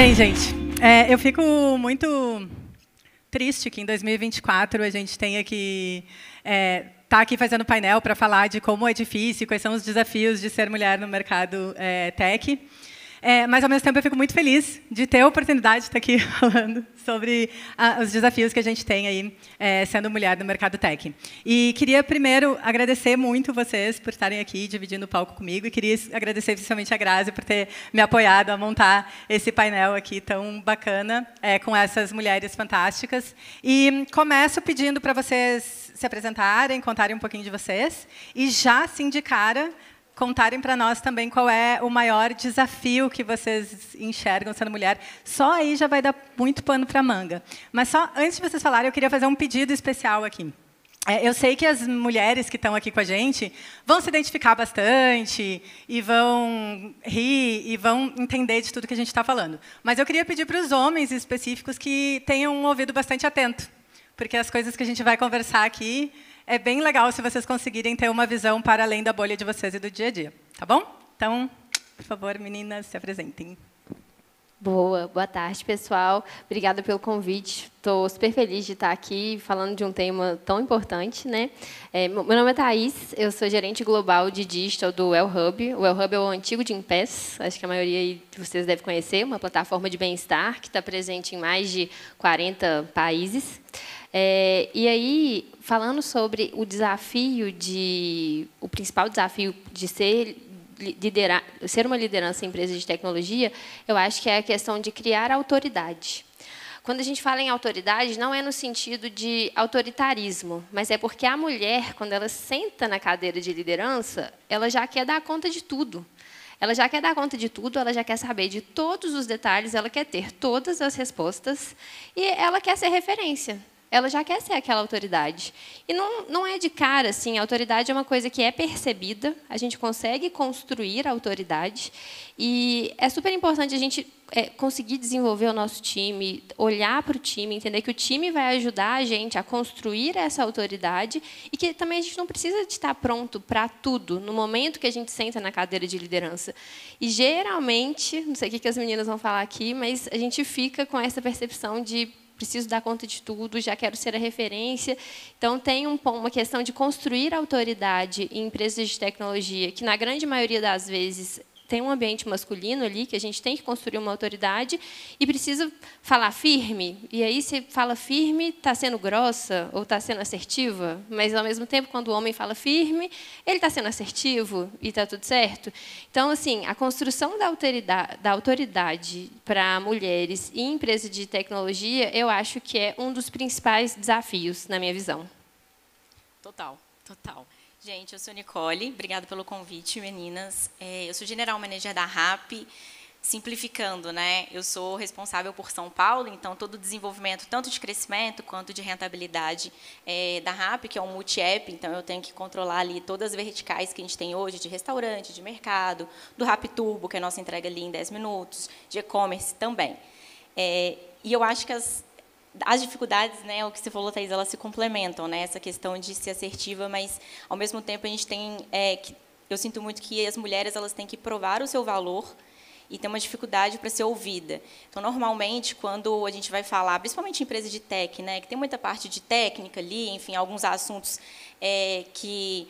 Bem, gente, eu fico muito triste que em 2024 a gente tenha que estar aqui fazendo painel para falar de como é difícil, quais são os desafios de ser mulher no mercado tech. Mas, ao mesmo tempo, eu fico muito feliz de ter a oportunidade de estar aqui falando sobre os desafios que a gente tem aí sendo mulher no mercado tech. E queria, primeiro, agradecer muito vocês por estarem aqui dividindo o palco comigo. E queria agradecer especialmente a Grazi por ter me apoiado a montar esse painel aqui tão bacana com essas mulheres fantásticas. E começo pedindo para vocês se apresentarem, contarem um pouquinho de vocês. E já, assim, de cara, contarem para nós também qual é o maior desafio que vocês enxergam sendo mulher. Só aí já vai dar muito pano para manga. Mas só antes de vocês falarem, eu queria fazer um pedido especial aqui. Eu sei que as mulheres que estão aqui com a gente vão se identificar bastante e vão rir e vão entender de tudo que a gente está falando. Mas eu queria pedir para os homens específicos que tenham um ouvido bastante atento, porque as coisas que a gente vai conversar aqui é bem legal se vocês conseguirem ter uma visão para além da bolha de vocês e do dia a dia. Tá bom? Então, por favor, meninas, se apresentem. Boa tarde, pessoal. Obrigada pelo convite. Estou super feliz de estar aqui falando de um tema tão importante, né? Meu nome é Thaís, eu sou gerente global de digital do WellHub. O WellHub é o antigo Gympass, acho que a maioria de vocês deve conhecer, uma plataforma de bem-estar que está presente em mais de 40 países. E aí, falando sobre o principal desafio de ser uma liderança em empresas de tecnologia, eu acho que é a questão de criar autoridade. Quando a gente fala em autoridade, não é no sentido de autoritarismo, mas é porque a mulher, quando ela senta na cadeira de liderança, ela já quer dar conta de tudo. Ela já quer dar conta de tudo, ela já quer saber de todos os detalhes, ela quer ter todas as respostas e ela quer ser referência. Ela já quer ser aquela autoridade. E não é de cara, assim, a autoridade é uma coisa que é percebida, a gente consegue construir a autoridade, e é super importante a gente conseguir desenvolver o nosso time, olhar para o time, entender que o time vai ajudar a gente a construir essa autoridade e que também a gente não precisa de estar pronto para tudo no momento que a gente senta na cadeira de liderança. E, geralmente, não sei o que as meninas vão falar aqui, mas a gente fica com essa percepção de preciso dar conta de tudo, já quero ser a referência. Então, tem uma questão de construir autoridade em empresas de tecnologia, que, na grande maioria das vezes, tem um ambiente masculino ali, que a gente tem que construir uma autoridade, e precisa falar firme. E aí, se fala firme, está sendo grossa ou está sendo assertiva, mas, ao mesmo tempo, quando o homem fala firme, ele está sendo assertivo e está tudo certo. Então, assim, a construção da autoridade para mulheres em empresas de tecnologia, eu acho que é um dos principais desafios, na minha visão. Total. Gente, eu sou Nicole, obrigada pelo convite, meninas. Eu sou General Manager da RAP, simplificando, né? Eu sou responsável por São Paulo, então todo o desenvolvimento, tanto de crescimento quanto de rentabilidade da RAP, que é um multi-app, então eu tenho que controlar ali todas as verticais que a gente tem hoje, de restaurante, de mercado, do RAP Turbo, que é a nossa entrega ali em 10 minutos, de e-commerce também. E eu acho que as dificuldades, né, o que você falou, Thaís, elas se complementam, né, essa questão de ser assertiva, mas, ao mesmo tempo, a gente tem... eu sinto muito que as mulheres elas têm que provar o seu valor e tem uma dificuldade para ser ouvida. Então, normalmente, quando a gente vai falar, principalmente em empresa de tech, né, que tem muita parte de técnica ali, enfim, alguns assuntos que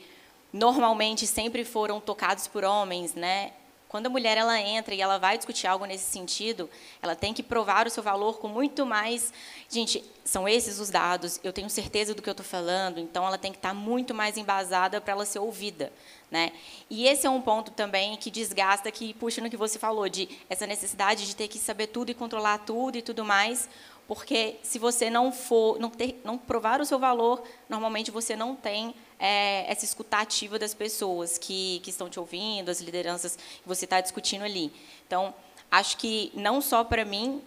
normalmente sempre foram tocados por homens, né, quando a mulher ela entra e ela vai discutir algo nesse sentido, ela tem que provar o seu valor com muito mais... Gente, são esses os dados, eu tenho certeza do que eu estou falando, então ela tem que estar muito mais embasada para ela ser ouvida, né? E esse é um ponto também que desgasta, que puxa no que você falou, de essa necessidade de ter que saber tudo e controlar tudo e tudo mais, porque se você não provar o seu valor, normalmente você não tem essa escutativa das pessoas que estão te ouvindo, as lideranças que você está discutindo ali. Então, acho que não só para mim,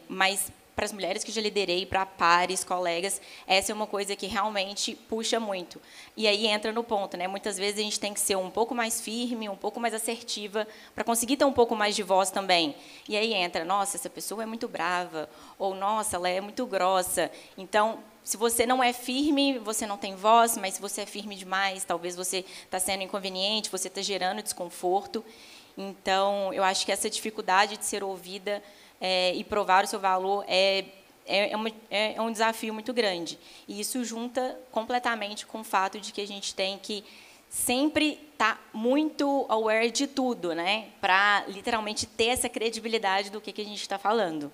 mas para as mulheres que já liderei, para pares, colegas, essa é uma coisa que realmente puxa muito. E aí entra no ponto, né? Muitas vezes a gente tem que ser um pouco mais firme, um pouco mais assertiva, para conseguir ter um pouco mais de voz também. E aí entra, nossa, essa pessoa é muito brava, ou nossa, ela é muito grossa. Então, se você não é firme, você não tem voz, mas se você é firme demais, talvez você está sendo inconveniente, você está gerando desconforto. Então, eu acho que essa dificuldade de ser ouvida e provar o seu valor é um desafio muito grande. E isso junta completamente com o fato de que a gente tem que sempre estar muito aware de tudo, né? Para, literalmente, ter essa credibilidade do que a gente está falando.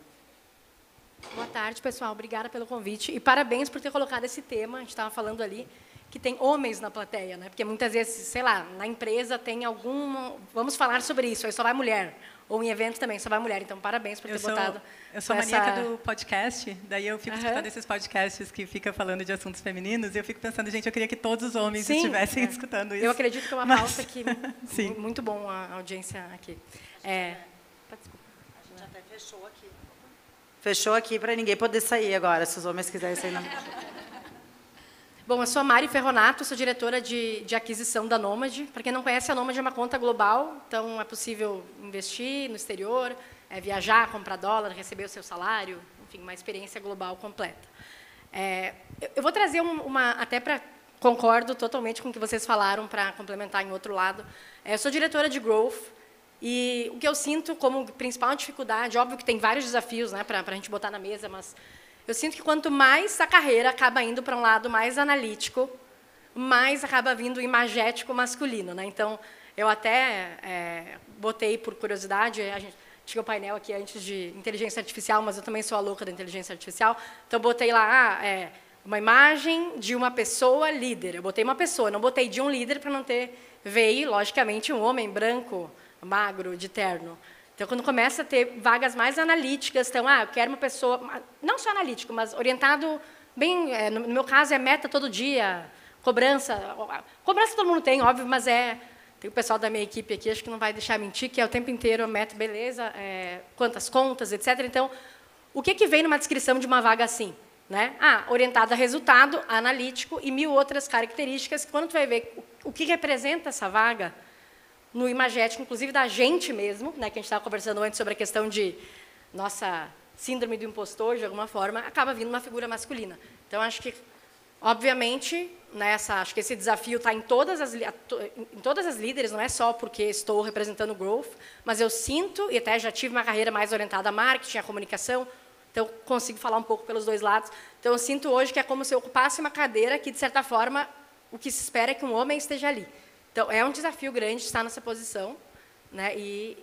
Boa tarde, pessoal. Obrigada pelo convite. E parabéns por ter colocado esse tema. A gente estava falando ali que tem homens na plateia, né? Porque muitas vezes, sei lá, na empresa tem algum... Vamos falar sobre isso, aí só vai mulher. Ou em evento também, só vai mulher. Então, parabéns por ter botado... Eu sou maníaca do podcast, daí eu fico escutando esses podcasts que ficam falando de assuntos femininos, e eu fico pensando, gente, eu queria que todos os homens estivessem escutando isso. Eu acredito que é uma pauta que... Sim. Muito bom a audiência aqui. A gente até fechou aqui. Fechou aqui para ninguém poder sair agora, se os homens quiserem sair. Não. Bom, eu sou a Mari Ferronato, sou diretora de aquisição da Nômade. Para quem não conhece, a Nômade é uma conta global, então é possível investir no exterior, viajar, comprar dólar, receber o seu salário, enfim, uma experiência global completa. Eu vou trazer até para... Concordo totalmente com o que vocês falaram, para complementar em outro lado. Eu sou diretora de Growth, e o que eu sinto como principal dificuldade, óbvio que tem vários desafios, né, para a gente botar na mesa, mas eu sinto que quanto mais a carreira acaba indo para um lado mais analítico, mais acaba vindo o imagético masculino, né? Então, eu até botei, por curiosidade, a gente tinha o painel aqui antes de inteligência artificial, mas eu também sou a louca da inteligência artificial, então botei lá uma imagem de uma pessoa líder. Eu botei uma pessoa, não botei de um líder para não ter VI, logicamente, um homem branco, magro, de terno. Então, quando começa a ter vagas mais analíticas, então, eu quero uma pessoa, não só analítico, mas orientado bem, no meu caso, é meta todo dia, cobrança todo mundo tem, óbvio, mas tem o pessoal da minha equipe aqui, acho que não vai deixar mentir, que é o tempo inteiro, meta, beleza, quantas contas, etc. Então, o que vem numa descrição de uma vaga assim? Né? Orientado a resultado, analítico e 1000 outras características, que quando tu vai ver o que representa essa vaga, no imagético, inclusive da gente mesmo, né, que a gente estava conversando antes sobre a questão de nossa síndrome do impostor, de alguma forma, acaba vindo uma figura masculina. Então, acho que, obviamente, acho que esse desafio está em todas as líderes, não é só porque estou representando o Growth, mas eu sinto, e até já tive uma carreira mais orientada a marketing, a comunicação, então, consigo falar um pouco pelos dois lados. Então, eu sinto hoje que é como se eu ocupasse uma cadeira que, de certa forma, o que se espera é que um homem esteja ali. Então, é um desafio grande estar nessa posição, né? E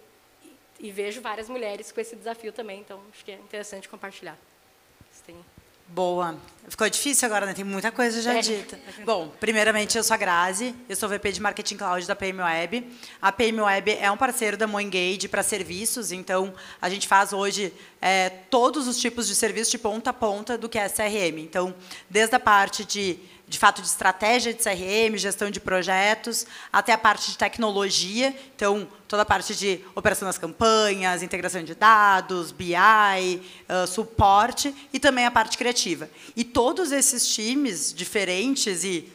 vejo várias mulheres com esse desafio também, então acho que é interessante compartilhar. Boa. Ficou difícil agora, né? Tem muita coisa já dita. Bom, primeiramente, eu sou a Grazi, eu sou VP de Marketing Cloud da PM Web. A PM Web é um parceiro da MoEngage para serviços, então a gente faz hoje todos os tipos de serviços de ponta a ponta do que é CRM. Então, desde a parte de fato, de estratégia de CRM, gestão de projetos, até a parte de tecnologia, então, toda a parte de operação das campanhas, integração de dados, BI, suporte, e também a parte criativa. E todos esses times diferentes, e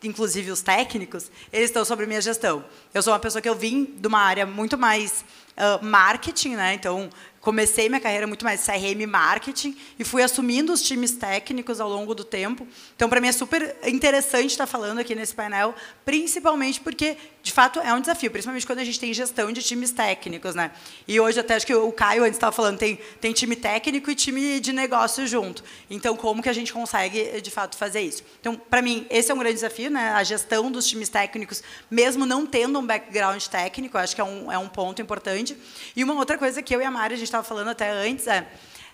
inclusive os técnicos, eles estão sob minha gestão. Eu sou uma pessoa que eu vim de uma área muito mais marketing, né? Então, comecei minha carreira muito mais CRM marketing e fui assumindo os times técnicos ao longo do tempo. Então, para mim, é super interessante estar falando aqui nesse painel, principalmente porque, de fato, é um desafio, principalmente quando a gente tem gestão de times técnicos, né? E hoje, até acho que o Caio antes estava falando, tem time técnico e time de negócio junto. Então, como que a gente consegue, de fato, fazer isso? Então, para mim, esse é um grande desafio, né? A gestão dos times técnicos, mesmo não tendo um background técnico, acho que é um ponto importante. E uma outra coisa que eu e a Mari, a gente estava falando até antes,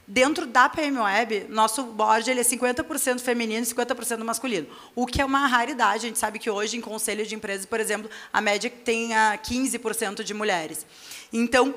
dentro da PM Web, nosso board ele é 50% feminino e 50% masculino, o que é uma raridade. A gente sabe que hoje, em conselho de empresas, por exemplo, a média tem 15% de mulheres. Então,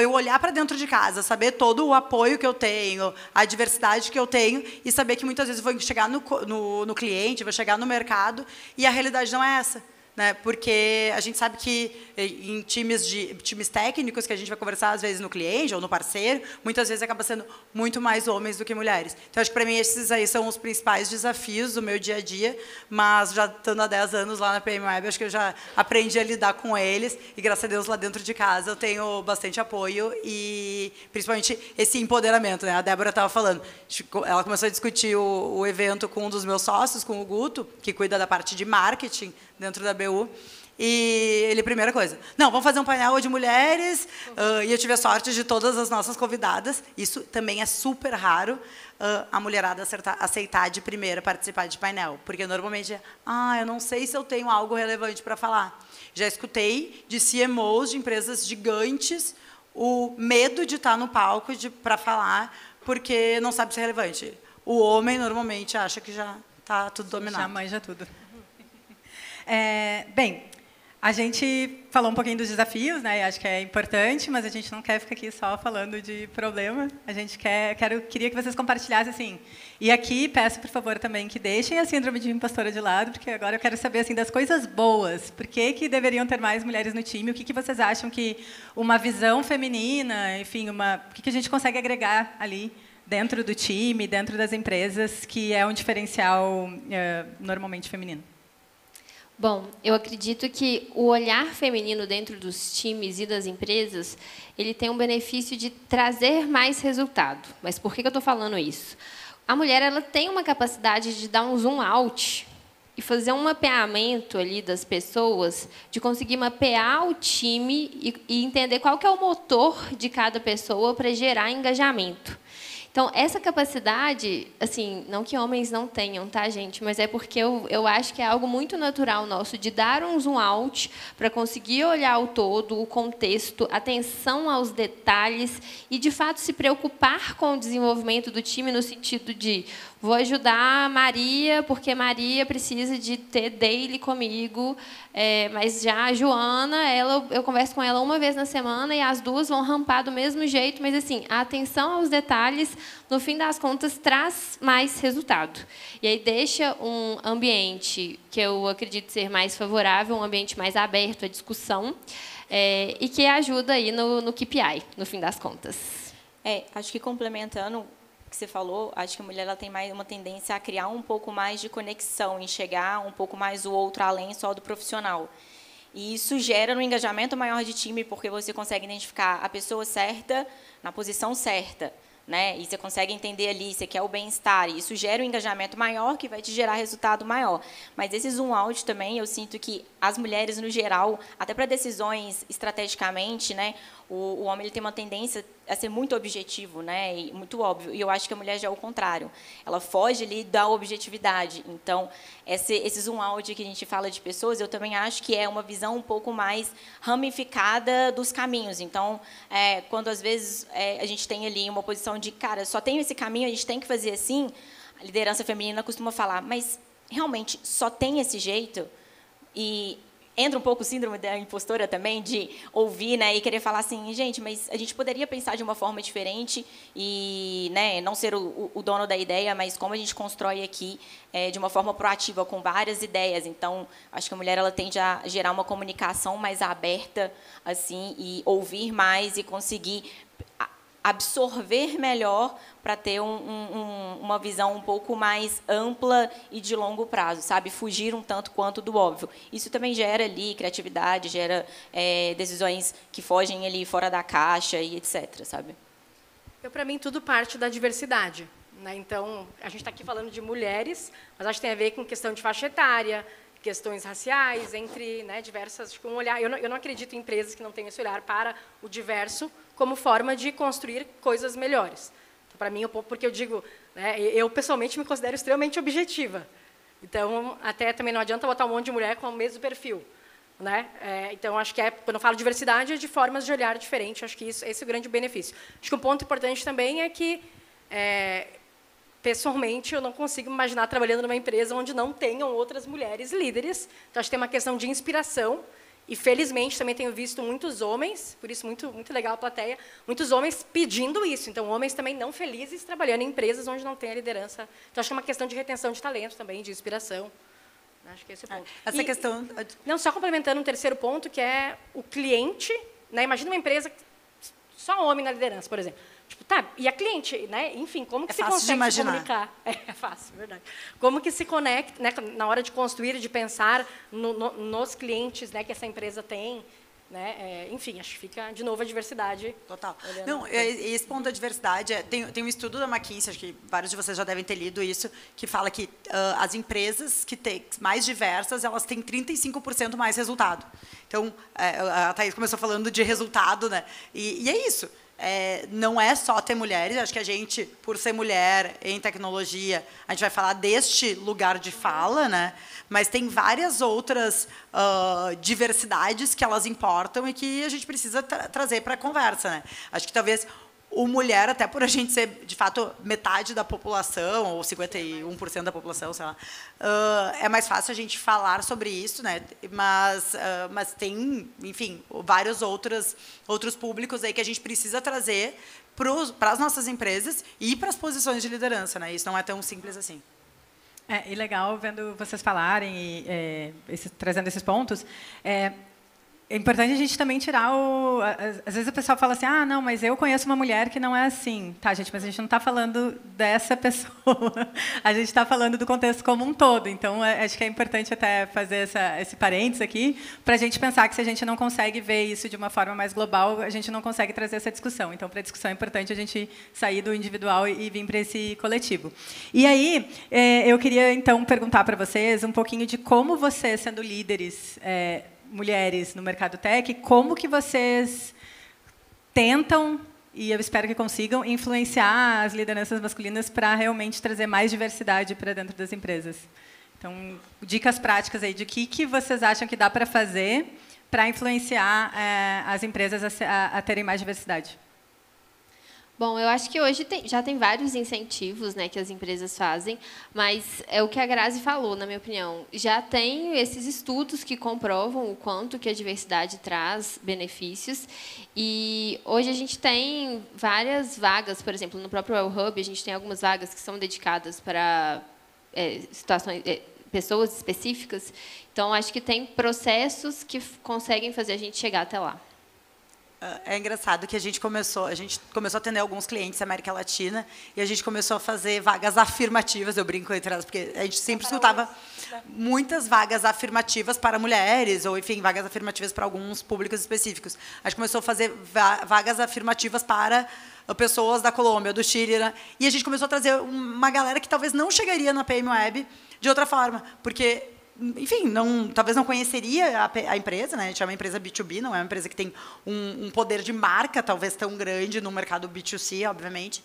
eu olhar para dentro de casa, saber todo o apoio que eu tenho, a diversidade que eu tenho, e saber que muitas vezes eu vou chegar no cliente, vou chegar no mercado, e a realidade não é essa. Né? Porque a gente sabe que em times técnicos que a gente vai conversar às vezes no cliente ou no parceiro, muitas vezes acaba sendo muito mais homens do que mulheres. Então, acho que para mim esses aí são os principais desafios do meu dia a dia, mas já estando há 10 anos lá na PM Web, acho que eu já aprendi a lidar com eles, e graças a Deus lá dentro de casa eu tenho bastante apoio e principalmente esse empoderamento, né? A Débora estava falando, ela começou a discutir o evento com um dos meus sócios, com o Guto, que cuida da parte de marketing dentro da BU, E ele, primeira coisa, não, vamos fazer um painel de mulheres, e eu tive a sorte de todas as nossas convidadas, isso também é super raro, a mulherada aceitar de primeira participar de painel, porque normalmente eu não sei se eu tenho algo relevante para falar. Já escutei de CMOs de empresas gigantes o medo de estar no palco para falar, porque não sabe se é relevante. O homem normalmente acha que já está tudo dominado. Já manja tudo. Bem, a gente falou um pouquinho dos desafios, né? Acho que é importante, mas a gente não quer ficar aqui só falando de problema. A gente queria que vocês compartilhassem assim. E aqui peço, por favor, também que deixem a síndrome de impostora de lado, porque agora eu quero saber assim das coisas boas. Por que deveriam ter mais mulheres no time? O que vocês acham que uma visão feminina, enfim, o que a gente consegue agregar ali dentro do time, dentro das empresas, que é um diferencial normalmente feminino? Bom, eu acredito que o olhar feminino dentro dos times e das empresas, ele tem um benefício de trazer mais resultado. Mas por que eu estou falando isso? A mulher ela tem uma capacidade de dar um zoom out e fazer um mapeamento ali das pessoas, de conseguir mapear o time e entender qual que é o motor de cada pessoa para gerar engajamento. Então, essa capacidade, assim, não que homens não tenham, tá, gente? Mas é porque eu acho que é algo muito natural nosso, de dar um zoom out para conseguir olhar o todo, o contexto, atenção aos detalhes e, de fato, se preocupar com o desenvolvimento do time no sentido de vou ajudar a Maria, porque Maria precisa de ter daily comigo, mas já a Joana, eu converso com ela uma vez na semana e as duas vão rampar do mesmo jeito, mas assim, a atenção aos detalhes, no fim das contas, traz mais resultado. E aí deixa um ambiente que eu acredito ser mais favorável, um ambiente mais aberto à discussão, e que ajuda aí no KPI, no fim das contas. Acho que complementando que você falou, acho que a mulher ela tem mais uma tendência a criar um pouco mais de conexão, enxergar um pouco mais o outro além só do profissional. E isso gera um engajamento maior de time, porque você consegue identificar a pessoa certa na posição certa, né? E você consegue entender ali, você quer o bem-estar, e isso gera um engajamento maior, que vai te gerar resultado maior. Mas esse zoom out também, eu sinto que as mulheres, no geral, até para decisões estrategicamente, né, o homem ele tem uma tendência a ser muito objetivo, né, e muito óbvio. E eu acho que a mulher já é o contrário. Ela foge ali da objetividade. Então, esse zoom out que a gente fala de pessoas, eu também acho que é uma visão um pouco mais ramificada dos caminhos. Então, quando às vezes a gente tem ali uma posição de, cara, só tem esse caminho, a gente tem que fazer assim, a liderança feminina costuma falar, mas realmente só tem esse jeito? E entra um pouco o síndrome da impostora também, de ouvir, né, e querer falar assim, gente, mas a gente poderia pensar de uma forma diferente e, né, não ser o dono da ideia, mas como a gente constrói aqui de uma forma proativa, com várias ideias. Então, acho que a mulher ela tende a gerar uma comunicação mais aberta, assim, e ouvir mais e conseguir absorver melhor para ter uma visão um pouco mais ampla e de longo prazo, sabe? Fugir um tanto quanto do óbvio. Isso também gera ali criatividade, gera decisões que fogem ali fora da caixa e etc, sabe? Para mim, tudo parte da diversidade, né? Então, a gente está aqui falando de mulheres, mas acho que tem a ver com questão de faixa etária, questões raciais, entre, né, diversas, com um olhar. Eu não acredito em empresas que não tenham esse olhar para o diverso como forma de construir coisas melhores. Então, para mim, porque eu digo, né, eu pessoalmente me considero extremamente objetiva. Então, até também não adianta botar um monte de mulher com o mesmo perfil, né? Então, acho que quando eu falo diversidade, é de formas de olhar diferentes. Acho que esse é o grande benefício. Acho que um ponto importante também é que pessoalmente, eu não consigo me imaginar trabalhando numa empresa onde não tenham outras mulheres líderes. Então, acho que tem uma questão de inspiração. E, felizmente, também tenho visto muitos homens, por isso, muito, muito legal a plateia, muitos homens pedindo isso. Então, homens também não felizes trabalhando em empresas onde não tem a liderança. Então, acho que é uma questão de retenção de talento também, de inspiração. Acho que esse é o ponto. Essa questão... Não, só complementando um terceiro ponto, que é o cliente. Né? Imagina uma empresa só homem na liderança, por exemplo. Tipo, tá, e a cliente, né? Enfim, como que se consegue se comunicar? É fácil, verdade. Como que se conecta, né, na hora de construir, de pensar nos clientes, né, que essa empresa tem, né? Enfim, acho que fica, de novo, a diversidade. Total. Não, esse ponto da diversidade, tem um estudo da McKinsey, acho que vários de vocês já devem ter lido isso, que fala que as empresas que têm mais diversas, elas têm 35% mais resultado. Então, a Thaís começou falando de resultado, né? E é isso. Não é só ter mulheres, acho que a gente, por ser mulher em tecnologia, a gente vai falar deste lugar de fala, né? Mas tem várias outras diversidades que elas importam e que a gente precisa trazer para a conversa, né? Acho que talvez o mulher, até por a gente ser, de fato, metade da população, ou 51% da população, sei lá, é mais fácil a gente falar sobre isso, né? Mas tem, enfim, vários outros públicos aí que a gente precisa trazer para as nossas empresas e para as posições de liderança, né? Isso não é tão simples assim. E legal vendo vocês falarem e trazendo esses pontos. É importante a gente também tirar às vezes o pessoal fala assim, não, mas eu conheço uma mulher que não é assim. Tá, gente, mas a gente não está falando dessa pessoa. A gente está falando do contexto como um todo. Então, acho que é importante até fazer esse parênteses aqui, para a gente pensar que se a gente não consegue ver isso de uma forma mais global, a gente não consegue trazer essa discussão. Então, para a discussão é importante a gente sair do individual e vir para esse coletivo. E aí, eu queria, então, perguntar para vocês um pouquinho de como vocês, sendo líderes, mulheres no mercado tech, como que vocês tentam, e eu espero que consigam, influenciar as lideranças masculinas para realmente trazer mais diversidade para dentro das empresas. Então, dicas práticas aí de que vocês acham que dá para fazer para influenciar as empresas a terem mais diversidade. Bom, eu acho que hoje já tem vários incentivos, né, que as empresas fazem, mas é o que a Grazi falou, na minha opinião. Já tem esses estudos que comprovam o quanto que a diversidade traz benefícios. E hoje a gente tem várias vagas, por exemplo, no próprio Well Hub, a gente tem algumas vagas que são dedicadas para situações, pessoas específicas. Então, acho que tem processos que conseguem fazer a gente chegar até lá. É engraçado que a gente começou a atender alguns clientes da América Latina e a gente começou a fazer vagas afirmativas, eu brinco entre elas, porque a gente sempre escutava muitas vagas afirmativas para mulheres, ou, enfim, vagas afirmativas para alguns públicos específicos. A gente começou a fazer vagas afirmativas para pessoas da Colômbia, do Chile, né? E a gente começou a trazer uma galera que talvez não chegaria na PM Web de outra forma, porque... Enfim, talvez não conheceria a empresa, né? A gente é uma empresa B2B, não é uma empresa que tem um poder de marca talvez tão grande no mercado B2C, obviamente.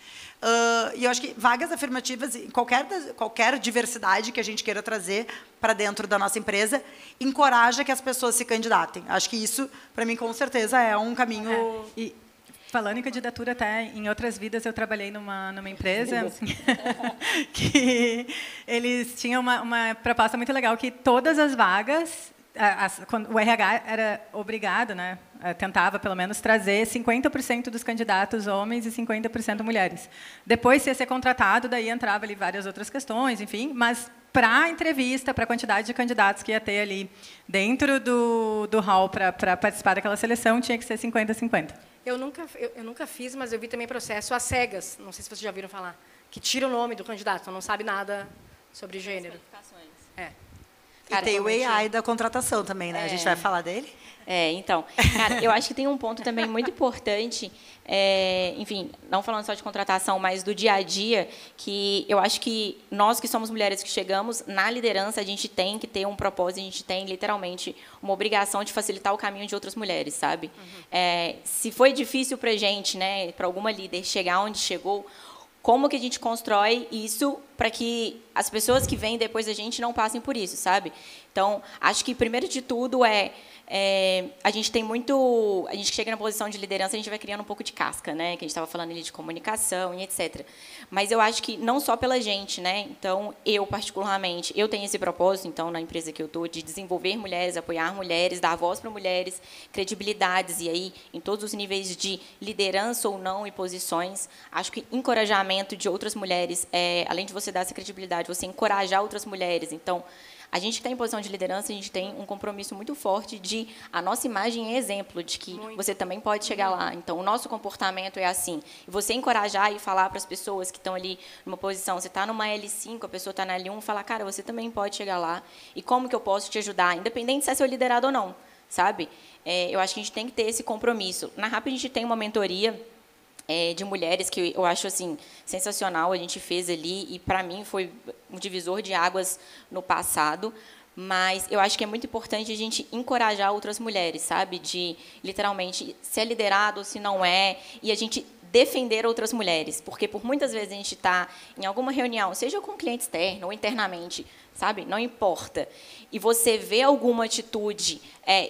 E eu acho que vagas afirmativas, qualquer diversidade que a gente queira trazer para dentro da nossa empresa, encoraja que as pessoas se candidatem. Acho que isso, para mim, com certeza, é um caminho... Falando em candidatura, até em outras vidas eu trabalhei numa empresa que eles tinham uma proposta muito legal, que todas as vagas, quando o RH era obrigado, né, tentava pelo menos trazer 50% dos candidatos homens e 50% mulheres. Depois, se ia ser contratado, daí entrava ali várias outras questões, enfim, mas para a entrevista, para a quantidade de candidatos que ia ter ali dentro do hall para participar daquela seleção, tinha que ser 50-50. Eu nunca fiz, mas eu vi também processo às cegas, não sei se vocês já ouviram falar, que tira o nome do candidato, então não sabe nada sobre gênero. E tem o AI da contratação também, né? A gente vai falar dele? Então, cara, eu acho que tem um ponto também muito importante, enfim, não falando só de contratação, mas do dia a dia, que eu acho que nós que somos mulheres que chegamos na liderança, a gente tem que ter um propósito, a gente tem literalmente uma obrigação de facilitar o caminho de outras mulheres, sabe? Se foi difícil para a gente, né, para alguma líder chegar onde chegou, como que a gente constrói isso para que as pessoas que vêm depois da gente não passem por isso, sabe? Então, acho que, primeiro de tudo, a gente tem muito... A gente chega na posição de liderança, a gente vai criando um pouco de casca, né? Que a gente estava falando ali de comunicação e etc. Mas eu acho que não só pela gente, né? Então, eu, particularmente, eu tenho esse propósito, então, na empresa que eu estou, de desenvolver mulheres, apoiar mulheres, dar voz para mulheres, credibilidades, e aí, em todos os níveis de liderança ou não e posições, acho que encorajamento de outras mulheres, além de você dar essa credibilidade, você encorajar outras mulheres. Então, a gente que está em posição de liderança, a gente tem um compromisso muito forte de... A nossa imagem é exemplo de que você também pode chegar lá. Então, o nosso comportamento é assim. E você encorajar e falar para as pessoas que estão ali numa posição, você está numa L5, a pessoa está na L1, falar, cara, você também pode chegar lá. E como que eu posso te ajudar? Independente se é seu liderado ou não. sabe? Eu acho que a gente tem que ter esse compromisso. Na RAP, a gente tem uma mentoria de mulheres que eu acho assim sensacional, a gente fez ali, e para mim foi um divisor de águas no passado, mas eu acho que é muito importante a gente encorajar outras mulheres, sabe? De, literalmente, se é liderado, se não é, e a gente defender outras mulheres, porque por muitas vezes a gente está em alguma reunião, seja com um cliente externo ou internamente, sabe? Não importa. E você vê alguma atitude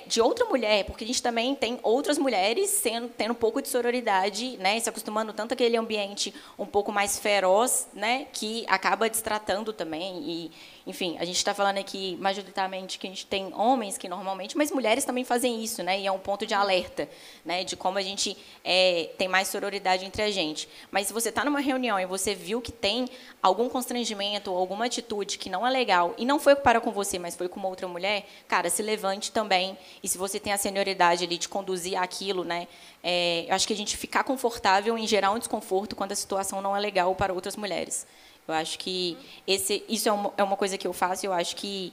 de outra mulher, porque a gente também tem outras mulheres tendo um pouco de sororidade, né? Se acostumando tanto àquele ambiente um pouco mais feroz, né? Que acaba destratando também. E, enfim, a gente está falando aqui majoritariamente que a gente tem homens que normalmente, mas mulheres também fazem isso, né? E é um ponto de alerta, né? De como a gente tem mais sororidade entre a gente. Mas se você está numa reunião e você viu que tem algum constrangimento ou alguma atitude que não é legal, e não foi para com você, mas foi com uma outra mulher, cara, se levante também. E se você tem a senioridade ali de conduzir aquilo, né? Eu acho que a gente ficar confortável em gerar um desconforto quando a situação não é legal para outras mulheres. Eu acho que isso é uma coisa que eu faço, e eu acho que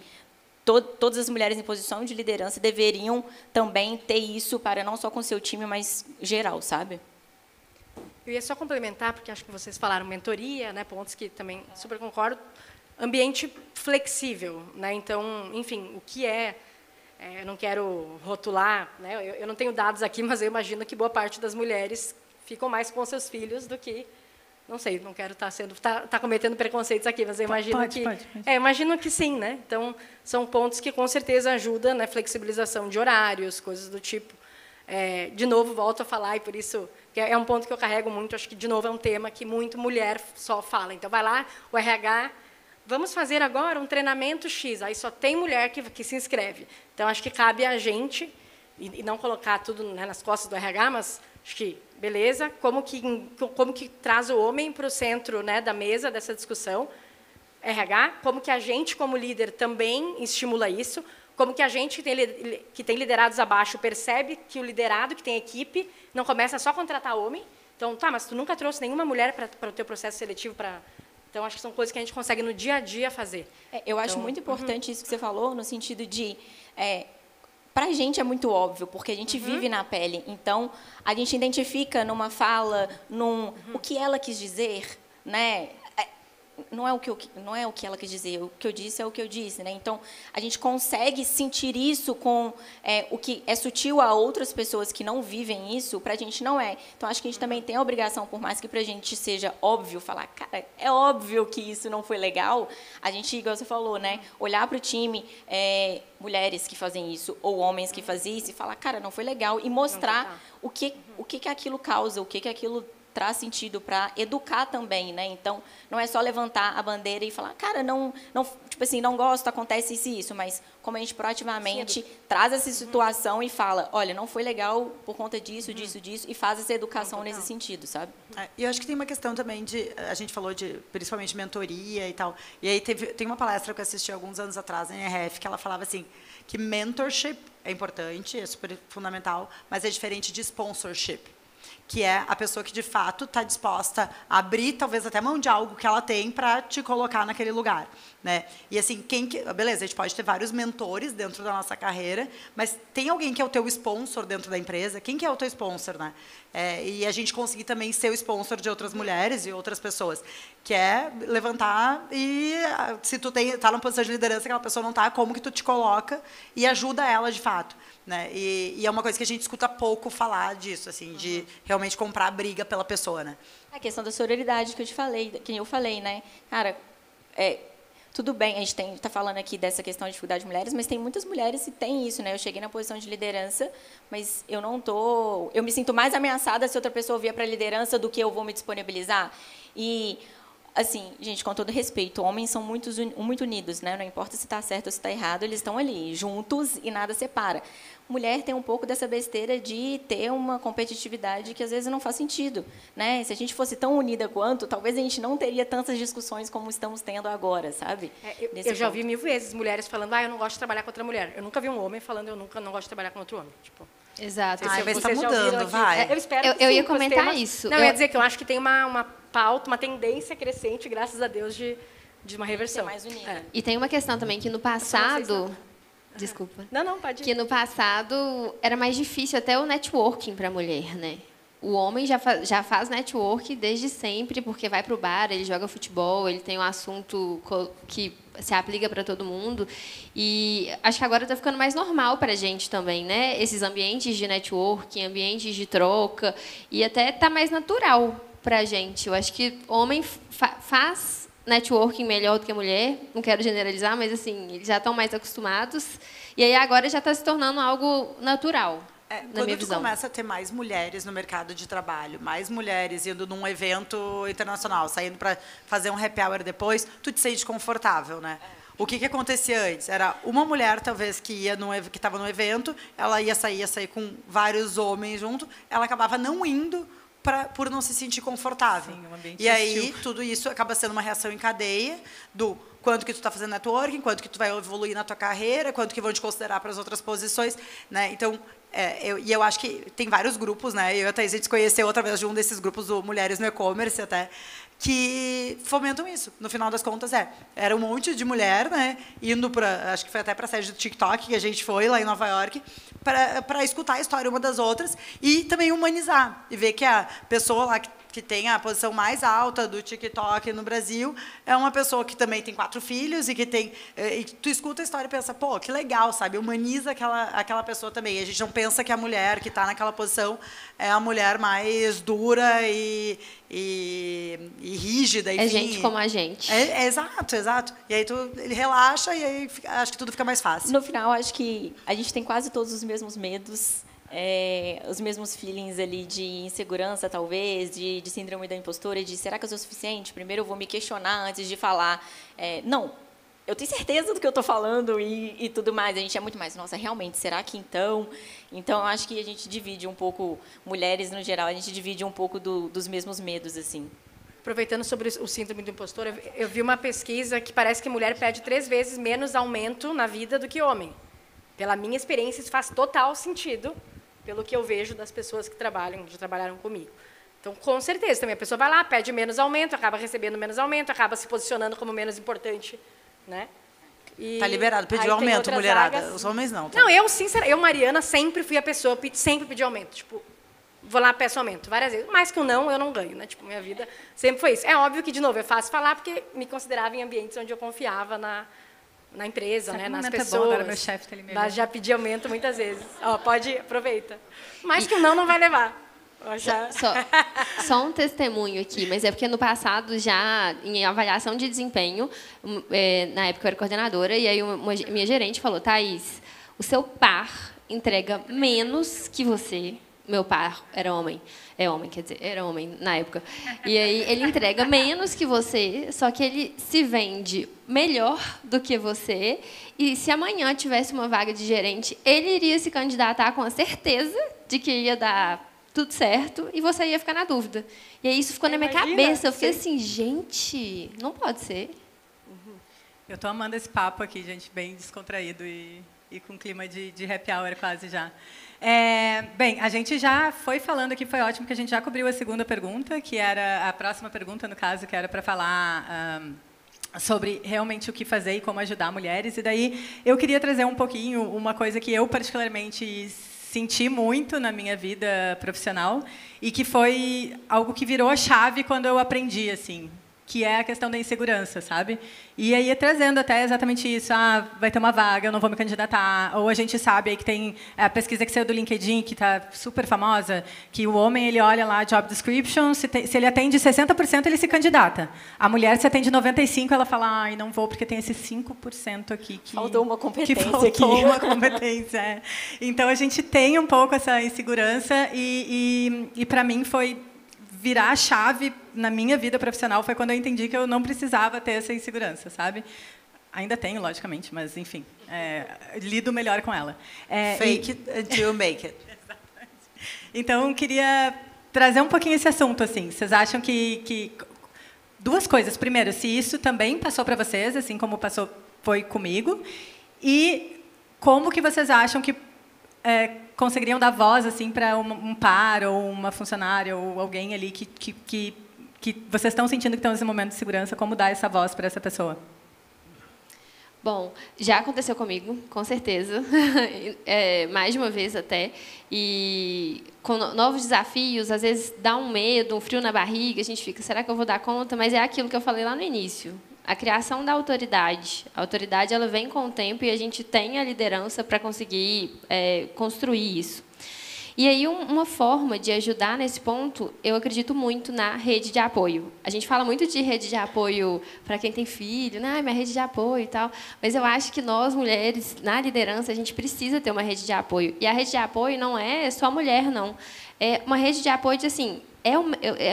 todas as mulheres em posição de liderança deveriam também ter isso para não só com o seu time, mas geral, sabe? Eu ia só complementar, porque acho que vocês falaram mentoria, né, pontos que também super concordo. Ambiente flexível, né? Então, enfim, o que eu não quero rotular, né? Eu não tenho dados aqui, mas eu imagino que boa parte das mulheres ficam mais com seus filhos do que, não sei, não quero estar cometendo preconceitos aqui, mas eu imagino pode. Imagino que sim, né? Então, são pontos que com certeza ajudam, né? Flexibilização de horários, coisas do tipo. De novo, volto a falar, e por isso que é um ponto que eu carrego muito, acho que, de novo, é um tema que muito mulher só fala. Então, vai lá, o RH, vamos fazer agora um treinamento X, aí só tem mulher que se inscreve. Então, acho que cabe a gente, e não colocar tudo, né, nas costas do RH, mas acho que, beleza, como que traz o homem para o centro, né, da mesa dessa discussão, RH, como que a gente, como líder, também estimula isso, como que a gente que tem liderados abaixo percebe que o liderado, que tem equipe, não começa só a contratar homem. Então, tá, mas tu nunca trouxe nenhuma mulher para o teu processo seletivo para... Então, acho que são coisas que a gente consegue no dia a dia fazer. Eu acho muito importante isso que você falou, no sentido de... para a gente é muito óbvio, porque a gente vive na pele. Então, a gente identifica numa fala, o que ela quis dizer, né? Não é o que ela quis dizer, o que eu disse é o que eu disse, né? Então, a gente consegue sentir isso com o que é sutil a outras pessoas que não vivem isso, para a gente não é. Então, acho que a gente também tem a obrigação, por mais que para a gente seja óbvio falar, cara, é óbvio que isso não foi legal, a gente, igual você falou, né? Olhar para o time, mulheres que fazem isso, ou homens que fazem isso, e falar, cara, não foi legal, e mostrar o que aquilo causa, o que aquilo traz sentido para educar também, né? Então, não é só levantar a bandeira e falar, cara, não, tipo assim, não gosto, acontece isso e isso, mas como a gente proativamente traz essa situação e fala, olha, não foi legal por conta disso, disso, e faz essa educação nesse sentido, sabe? E eu acho que tem uma questão também a gente falou de, principalmente, mentoria e tal, e aí tem uma palestra que eu assisti alguns anos atrás na NRF, que ela falava assim, que mentorship é importante, é super fundamental, mas é diferente de sponsorship, que é a pessoa que, de fato, está disposta a abrir, talvez, até mão de algo que ela tem para te colocar naquele lugar, né? E, assim, beleza, a gente pode ter vários mentores dentro da nossa carreira, mas tem alguém que é o teu sponsor dentro da empresa? Quem que é o teu sponsor, né? E a gente conseguir também ser o sponsor de outras mulheres e outras pessoas, que é levantar e, se tu está numa posição de liderança, aquela pessoa não está, como que tu te coloca e ajuda ela, de fato, né? E é uma coisa que a gente escuta pouco falar disso, assim, de realmente comprar a briga pela pessoa, né? A questão da sororidade que eu falei, né? Cara, tudo bem, a gente está falando aqui dessa questão de dificuldade de mulheres, mas tem muitas mulheres que têm isso, né? Eu cheguei na posição de liderança, mas eu me sinto mais ameaçada se outra pessoa vier para a liderança do que eu vou me disponibilizar. E, assim, gente, com todo respeito, homens são muito unidos, né? Não importa se está certo ou se está errado, eles estão ali, juntos, e nada separa. Mulher tem um pouco dessa besteira de ter uma competitividade que às vezes não faz sentido, né? Se a gente fosse tão unida quanto, talvez a gente não teria tantas discussões como estamos tendo agora, sabe? Eu já ouvi 1000 vezes mulheres falando, eu não gosto de trabalhar com outra mulher. Eu nunca vi um homem falando, eu nunca não gosto de trabalhar com outro homem. Tipo, exato. Você está mudando, vai. Eu espero que eu sim, ia comentar isso. Não, eu ia dizer que eu acho que tem uma pauta, uma tendência crescente, graças a Deus, de uma reversão. Mais unida. E tem uma questão também que no passado... Desculpa. Não, pode ir. Que no passado era mais difícil até o networking para a mulher, né? O homem já faz network desde sempre, porque vai para o bar, ele joga futebol, ele tem um assunto que se aplica para todo mundo. E acho que agora está ficando mais normal para a gente também, né? Esses ambientes de networking, ambientes de troca, e até está mais natural para a gente. Eu acho que homem faz networking melhor do que a mulher, não quero generalizar, mas assim, eles já estão mais acostumados. E aí agora já está se tornando algo natural. Quando tu começa a ter mais mulheres no mercado de trabalho, mais mulheres indo num evento internacional, saindo para fazer um happy hour depois, tu te sente confortável, né? O que acontecia antes? Era uma mulher, talvez, que estava no evento, ela ia sair com vários homens junto, ela acabava não indo por não se sentir confortável. Sim, um ambiente e aí, hostil. tudo isso acaba sendo uma reação em cadeia do quanto que tu está fazendo networking, quanto que tu vai evoluir na tua carreira, quanto que vão te considerar para as outras posições, né? Então, eu acho que tem vários grupos, né? Eu e a Thaís, a gente se conheceu através de um desses grupos do Mulheres no E-Commerce até, que fomentam isso. No final das contas, era um monte de mulher, né, indo para, acho que foi até para a sede do TikTok que a gente foi lá em Nova York, para escutar a história uma das outras e também humanizar e ver que a pessoa lá que tem a posição mais alta do TikTok no Brasil é uma pessoa que também tem 4 filhos e que tem e tu escuta a história e pensa, pô, que legal, sabe? Humaniza aquela pessoa também. A gente não pensa que a mulher que está naquela posição é a mulher mais dura e rígida, enfim. É gente como a gente. Exato. E aí ele relaxa e aí acho que tudo fica mais fácil. No final, acho que a gente tem quase todos os mesmos medos, os mesmos feelings ali de insegurança, talvez, de síndrome da impostora, de será que eu sou suficiente? Primeiro eu vou me questionar antes de falar. Não, eu tenho certeza do que eu estou falando e tudo mais. A gente é muito mais, nossa, realmente, será que então? Então, eu acho que a gente divide um pouco, mulheres no geral, a gente divide um pouco dos mesmos medos, assim. Aproveitando sobre o síndrome do impostor, eu vi uma pesquisa que parece que mulher pede 3 vezes menos aumento na vida do que homem. Pela minha experiência, isso faz total sentido, pelo que eu vejo das pessoas que já trabalharam comigo. Então, com certeza, também a pessoa vai lá, pede menos aumento, acaba recebendo menos aumento, acaba se posicionando como menos importante, né? Tá liberado, pediu aumento, mulherada. Vagas. Os homens não. Tá? Não, eu, Mariana, sempre fui a pessoa, sempre pedi aumento. Tipo, vou lá, peço aumento, várias vezes. Mais que um não, eu não ganho, né? Tipo, minha vida sempre foi isso. É óbvio que, de novo, é fácil falar, porque me considerava em ambientes onde eu confiava na empresa, né, nas pessoas. É bom, agora meu chefe tá ali mesmo. Mas já pedi aumento muitas vezes. Pode, aproveita. Mais que um não vai levar. Só um testemunho aqui, mas é porque no passado, já em avaliação de desempenho, na época eu era coordenadora, e aí minha gerente falou, Thaís, o seu par entrega menos que você. Meu par era homem. Era homem na época. E aí ele entrega menos que você, só que ele se vende melhor do que você. E se amanhã tivesse uma vaga de gerente, ele iria se candidatar com a certeza de que ia dar tudo certo e você ia ficar na dúvida. E aí isso ficou na minha cabeça. Eu fiquei assim, gente, não pode ser. Eu estou amando esse papo aqui, gente, bem descontraído e com clima de happy hour quase já. Bem, a gente já foi falando aqui, foi ótimo que a gente já cobriu a segunda pergunta, que era a próxima pergunta, no caso, que era para falar sobre realmente o que fazer e como ajudar mulheres. E daí eu queria trazer um pouquinho uma coisa que eu particularmente senti muito na minha vida profissional e que foi algo que virou a chave quando eu aprendi, assim, que é a questão da insegurança, sabe? E aí trazendo até exatamente isso, vai ter uma vaga, eu não vou me candidatar, ou a gente sabe aí que tem a pesquisa que saiu do LinkedIn, que está super famosa, que o homem ele olha lá a job description, se ele atende 60%, ele se candidata. A mulher, se atende 95%, ela fala, não vou porque tem esse 5% aqui que... Faltou uma competência que faltou aqui. uma competência, Então, a gente tem um pouco essa insegurança e para mim, foi virar a chave na minha vida profissional foi quando eu entendi que eu não precisava ter essa insegurança, sabe? Ainda tenho, logicamente, mas, enfim, lido melhor com ela. Fake it until make it. Exatamente. Então, queria trazer um pouquinho esse assunto, assim. Vocês acham que... Duas coisas. Primeiro, se isso também passou para vocês, assim como foi comigo, e como que vocês acham que conseguiriam dar voz assim para um par ou uma funcionária ou alguém ali que vocês estão sentindo que estão nesse momento de segurança, como dar essa voz para essa pessoa? Bom, já aconteceu comigo, com certeza, mais de uma vez até, e com novos desafios, às vezes dá um medo, um frio na barriga, a gente fica, será que eu vou dar conta? Mas é aquilo que eu falei lá no início, a criação da autoridade. A autoridade ela vem com o tempo e a gente tem a liderança para conseguir construir isso. E aí, uma forma de ajudar nesse ponto, eu acredito muito na rede de apoio. A gente fala muito de rede de apoio para quem tem filho, né? Minha rede de apoio e tal. Mas eu acho que nós, mulheres, na liderança, a gente precisa ter uma rede de apoio. E a rede de apoio não é só mulher, não. É uma rede de apoio de, assim, é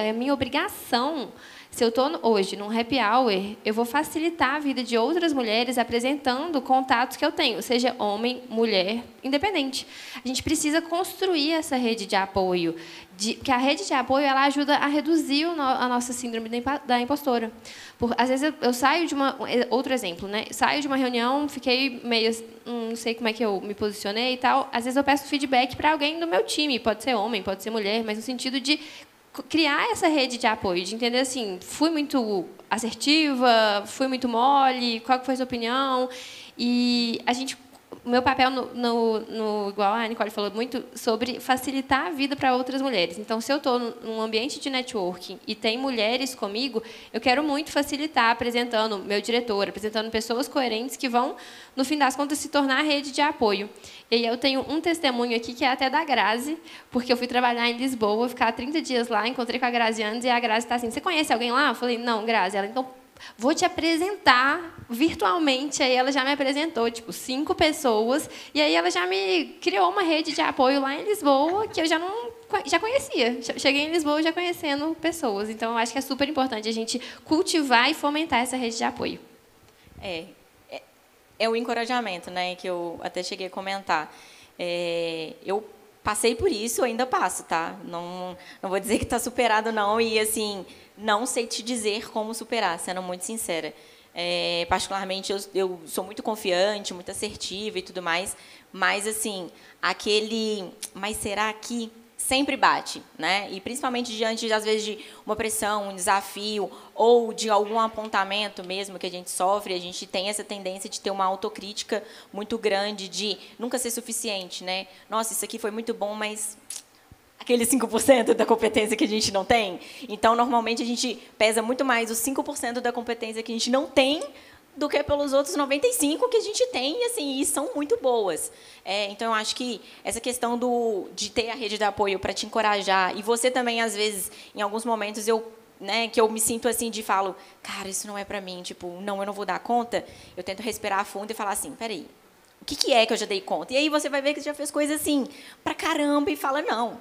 a minha obrigação. Se eu estou hoje num happy hour, eu vou facilitar a vida de outras mulheres apresentando contatos que eu tenho, seja homem, mulher, independente. A gente precisa construir essa rede de apoio, porque a rede de apoio ela ajuda a reduzir a nossa síndrome da impostora. Às vezes eu saio de outro exemplo, né? Saio de uma reunião, fiquei meio, não sei como é que eu me posicionei e tal. Às vezes eu peço feedback para alguém do meu time, pode ser homem, pode ser mulher, mas no sentido de criar essa rede de apoio, de entender assim, fui muito assertiva, fui muito mole, qual foi a sua opinião? E o meu papel igual a Nicole falou muito, sobre facilitar a vida para outras mulheres. Então, se eu estou num ambiente de networking e tem mulheres comigo, eu quero muito facilitar, apresentando meu diretor, apresentando pessoas coerentes que vão, no fim das contas, se tornar a rede de apoio. E aí eu tenho um testemunho aqui, que é até da Grazi, porque eu fui trabalhar em Lisboa, ficar 30 dias lá, encontrei com a Graziane, e a Grazi está assim, você conhece alguém lá? Eu falei, não, Grazi. Ela, então, vou te apresentar virtualmente. Aí ela já me apresentou, tipo, 5 pessoas, e aí ela já me criou uma rede de apoio lá em Lisboa, que eu já conhecia. Cheguei em Lisboa já conhecendo pessoas. Então, eu acho que é super importante a gente cultivar e fomentar essa rede de apoio. É o encorajamento, né, que eu até cheguei a comentar. Eu passei por isso, ainda passo, tá? Não vou dizer que está superado, não, e assim, não sei te dizer como superar, sendo muito sincera. Particularmente, eu sou muito confiante, muito assertiva e tudo mais, mas assim, mas será que sempre bate, né? E principalmente diante, às vezes, de uma pressão, um desafio, ou de algum apontamento mesmo que a gente sofre, a gente tem essa tendência de ter uma autocrítica muito grande, de nunca ser suficiente, né? Nossa, isso aqui foi muito bom, mas aquele 5% da competência que a gente não tem. Então, normalmente, a gente pesa muito mais os 5% da competência que a gente não tem do que pelos outros 95% que a gente tem, e, assim, e são muito boas. Então, eu acho que essa questão de ter a rede de apoio para te encorajar, e você também, às vezes, em alguns momentos, que eu me sinto assim, de falo, cara, isso não é para mim, tipo, não, eu não vou dar conta, eu tento respirar fundo e falar assim, peraí, o que é que eu já dei conta? E aí você vai ver que você já fez coisas assim, pra caramba, e fala, não,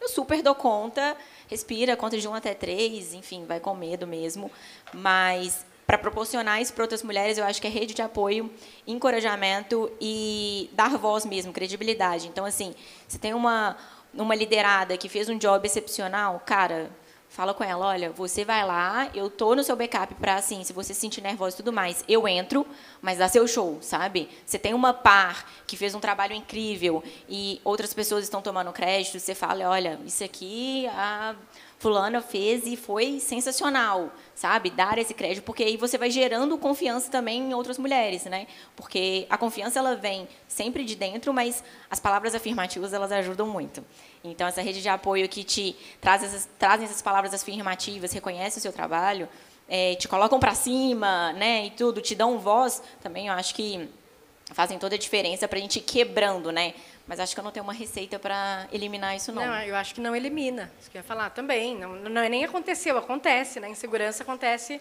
eu super dou conta, respira, conta de 1 até 3, enfim, vai com medo mesmo, mas para proporcionar isso para outras mulheres, eu acho que é rede de apoio, encorajamento e dar voz mesmo, credibilidade. Então, assim, se tem uma liderada que fez um job excepcional, cara, fala com ela, olha, você vai lá, eu tô no seu backup para, assim, se você se sentir nervosa e tudo mais, eu entro, mas dá seu show, sabe? Você tem uma par que fez um trabalho incrível e outras pessoas estão tomando crédito, você fala, olha, isso aqui a fulana fez e foi sensacional, sabe? Dar esse crédito, porque aí você vai gerando confiança também em outras mulheres, né? Porque a confiança, ela vem sempre de dentro, mas as palavras afirmativas, elas ajudam muito. Então, essa rede de apoio que te trazem essas palavras afirmativas, reconhece o seu trabalho, te colocam para cima, né? E tudo, te dão voz, também eu acho que fazem toda a diferença para a gente ir quebrando, né? Mas acho que eu não tenho uma receita para eliminar isso, não. Não, eu acho que não elimina. Isso que eu ia falar também. Não é nem aconteceu, acontece, né? Insegurança acontece.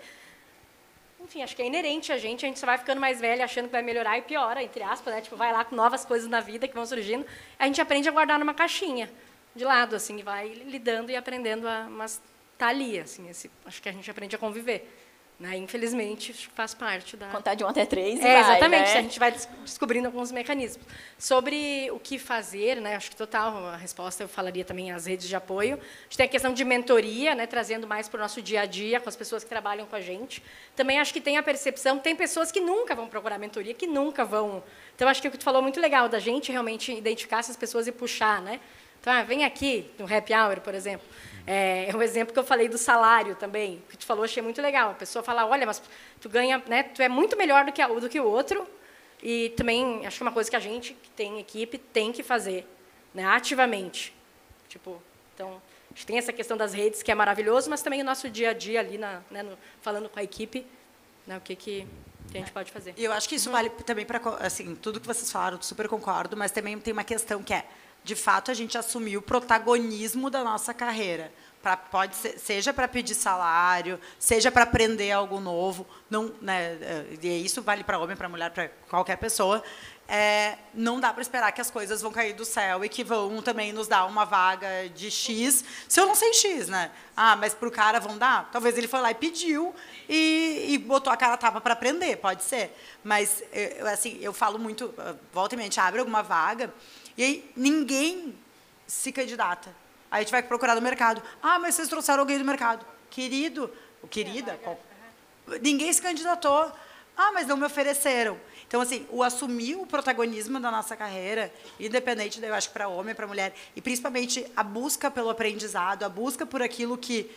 Enfim, acho que é inerente a gente só vai ficando mais velha achando que vai melhorar e piora, entre aspas, né? Tipo, vai lá com novas coisas na vida que vão surgindo. A gente aprende a guardar numa caixinha, de lado, assim, e vai lidando e aprendendo mas tá ali, assim, acho que a gente aprende a conviver. Né? Infelizmente, faz parte da... Contar de 1 até 3 e vai, exatamente, né? A gente vai descobrindo alguns mecanismos. Sobre o que fazer, né? Acho que total, a resposta eu falaria também as redes de apoio. A gente tem a questão de mentoria, né? Trazendo mais para o nosso dia a dia, com as pessoas que trabalham com a gente. Também acho que tem a percepção, tem pessoas que nunca vão procurar mentoria, que nunca vão... Então, acho que o que tu falou é muito legal, da gente realmente identificar essas pessoas e puxar, né? Então, vem aqui, no happy hour, por exemplo. É um exemplo que eu falei do salário também, que tu falou, achei muito legal. A pessoa fala, olha, mas tu ganha, né, tu é muito melhor do que o outro, e também acho que é uma coisa que a gente, que tem equipe, tem que fazer, né, ativamente. Tipo, então, a gente tem essa questão das redes, que é maravilhoso, mas também o nosso dia a dia ali, falando com a equipe, né, o que a gente pode fazer. E eu acho que isso vale também para, assim, tudo que vocês falaram, super concordo, mas também tem uma questão que é, de fato, a gente assumir o protagonismo da nossa carreira. Pode ser, seja para pedir salário, seja para aprender algo novo, não, né, e isso vale para homem, para mulher, para qualquer pessoa. Não dá para esperar que as coisas vão cair do céu e que vão também nos dar uma vaga de X, se eu não sei X, né? Ah, mas para o cara vão dar? Talvez ele foi lá e pediu e botou a cara a tapa para aprender, pode ser. Mas, assim, eu falo muito, volta e meia, a gente abre alguma vaga e aí ninguém se candidata. Aí a gente vai procurar no mercado. Ah, mas vocês trouxeram alguém do mercado. Querido, ou querida, ninguém se candidatou. Ah, mas não me ofereceram. Então, assim, o assumir o protagonismo da nossa carreira, independente, eu acho que para homem, para mulher, e principalmente a busca pelo aprendizado, a busca por aquilo que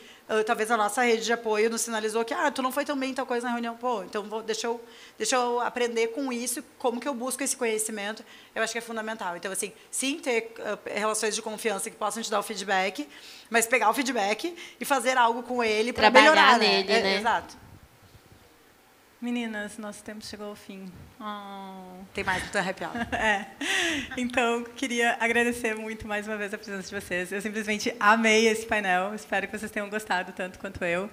talvez a nossa rede de apoio nos sinalizou que tu não foi tão bem em tal coisa na reunião, então deixa eu aprender com isso, como que eu busco esse conhecimento, eu acho que é fundamental. Então, assim, sim, ter relações de confiança que possam te dar o feedback, mas pegar o feedback e fazer algo com ele para melhorar nele, né? Exato. Meninas, nosso tempo chegou ao fim. Tem mais do teu happy hour. Então, queria agradecer muito mais uma vez a presença de vocês. Eu simplesmente amei esse painel. Espero que vocês tenham gostado tanto quanto eu.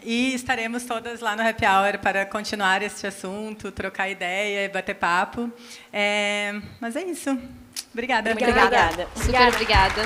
E estaremos todas lá no happy hour para continuar este assunto, trocar ideia e bater papo. Mas é isso. Obrigada. Super obrigada.